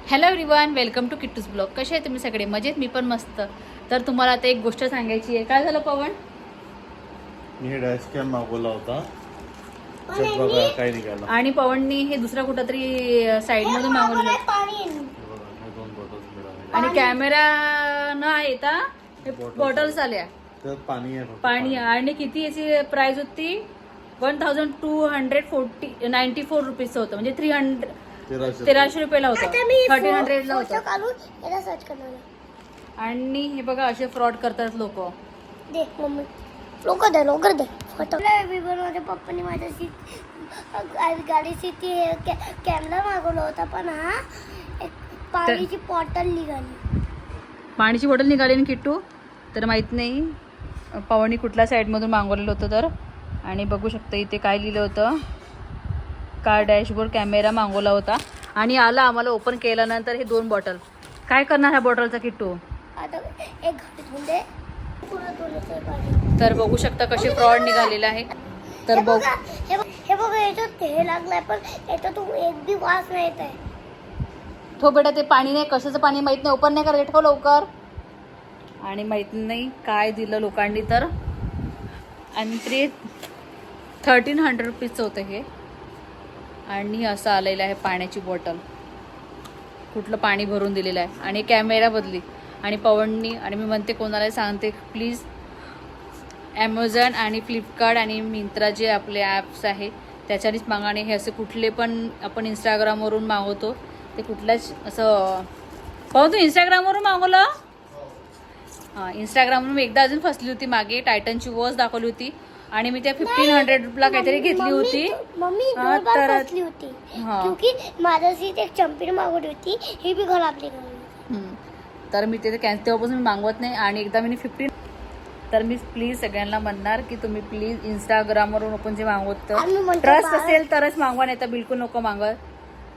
Hello everyone, welcome to Kittu's blog. कसे आहे तुम्ही सगळे? मजेत? मी पण मस्त. तर तुम्हाला आता एक गोष्ट सांगायची आहे. काय झालं पवन? मी डॅश कॅम मागवला होता, त्यात बघा काय निघाला. आणि पवननी हे दुसरा कुठंतरी साईड मधून मागवलं हे बघा, हे 2 बॉटल्स मिळाले. आणि कॅमेरा न येता हे बॉटल्स आल्या. त्यात पाणी आहे फक्त. पाणी. आणि किती याची प्राइस होती? 1294 रुपीजचं होतं, म्हणजे 1300 रुपयाला होतं, 1300ला होतं. आणि हे बघा असे फ्रॉड करतात लोक. लोक दे फोटो मध्ये पप्पानी माझ्याशी गाडीची ती कॅमेरा मागवला होता, पण हा एक पाण्याची बॉटल निघाली. पाण्याची बॉटल निघाली ना किट्टू? तर माहीत नाही पवनी कुठल्या साईडमधून मागवलेलं होतं तर. आणि बघू शकता इथे काय लिहिलं होतं, कार डॅशबोर्ड कॅमेरा मागवला होता. आणि आला आम्हाला ओपन केल्यानंतर हे 2 बॉटल. काय करणार ह्या बॉटलचा किट्टू? आता एक घडी म्हणजे तर बघू शकता कसे फ्रॉड निघालेले आहे. तर बघ हे बघा, याच्यात हे लागलाय, पण याच्यात तू एक बी वास नाही येत आहे. ठो बेटा, ते पाणी नाही, कशाचं पाणी माहित नाही, ओपन नाही करायचं, ठेव लवकर. आणि माहित नाही काय दिलं लोकांनी तर. आणि ते 1300 रुपीजचं होतं हे. आणि असं आलेलं आहे पाण्याची बॉटल, कुठलं पाणी भरून दिलेलं आहे. आणि कॅमेरा बदली. आणि पवननी, आणि मी म्हणते कोणाला सांगते, प्लीज ॲमेझॉन आणि फ्लिपकार्ट आणि मिंत्रा जे आपले ॲप्स आहे त्याच्यानेच मागा. आणि हे असे कुठले पण आपण इंस्टाग्रामवरून मागवतो ते कुठल्याच असं. पाहून तू इंस्टाग्रामवरून मागवलं? हां, इंस्टाग्रामवरून एकदा अजून फसली होती मागे. टायटनची वॉच दाखवली होती आणि मी त्या 1500ला काहीतरी घेतली होती. मम्मी हा, 2 बार तर फसली होती, हा. क्योंकि माझ्याशी एक चंपीर मागवली होती, ही बी खराबली गई. तर मी ते तेव्हापासून मी मागवत नाही. आणि एकदा मी 15. तर मी प्लीज सगळ्यांना म्हणणार की तुम्ही प्लीज इंस्टाग्रामवरून आपण जे मागवतो ट्रस्ट असेल तरच मागवा, नाही तर बिलकुल नको मागवा.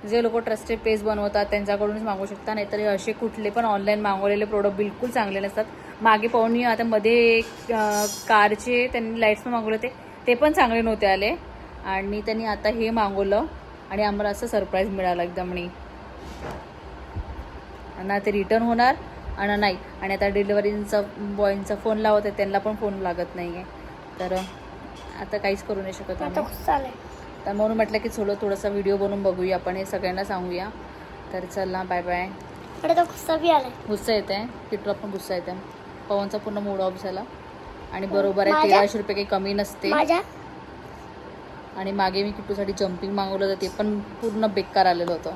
जे लोक ट्रस्टेड पेज बनवतात त्यांच्याकडूनच मागवू शकता, नाहीतर हे असे कुठले पण ऑनलाईन मागवलेले प्रोडक्ट बिलकुल चांगले नसतात. मागे पाहून आता मध्ये कारचे त्यांनी लाईट्स पण मागवले होते, ते पण चांगले नव्हते आले. आणि त्यांनी आता हे मागवलं आणि आम्हाला असं सरप्राईज मिळालं एकदम. ना ते रिटर्न होणार आणि नाही. आणि आता डिलिव्हरीचा बॉयचा फोन लावत आहे, त्यांना पण फोन लागत नाही आहे. तर आता काहीच करू नाही शकत आम्ही. तर म्हणून म्हटलं की थोडासा व्हिडिओ बनवून बघूया आपण, हे सगळ्यांना सांगूया. तर चला, बाय बाय. गुस्सा बी आलाय, गुस्सा येत आहे किट्टूला पण, गुस्सा येत आहे. पवनचा पूर्ण मूड ऑफ झाला. आणि बरोबर आहे, 1300 रुपये काही कमी नसते. आणि मागे मी किट्टूसाठी जम्पिंग मागवलं होतं, ते पण पूर्ण बेकार आलेलं होतं.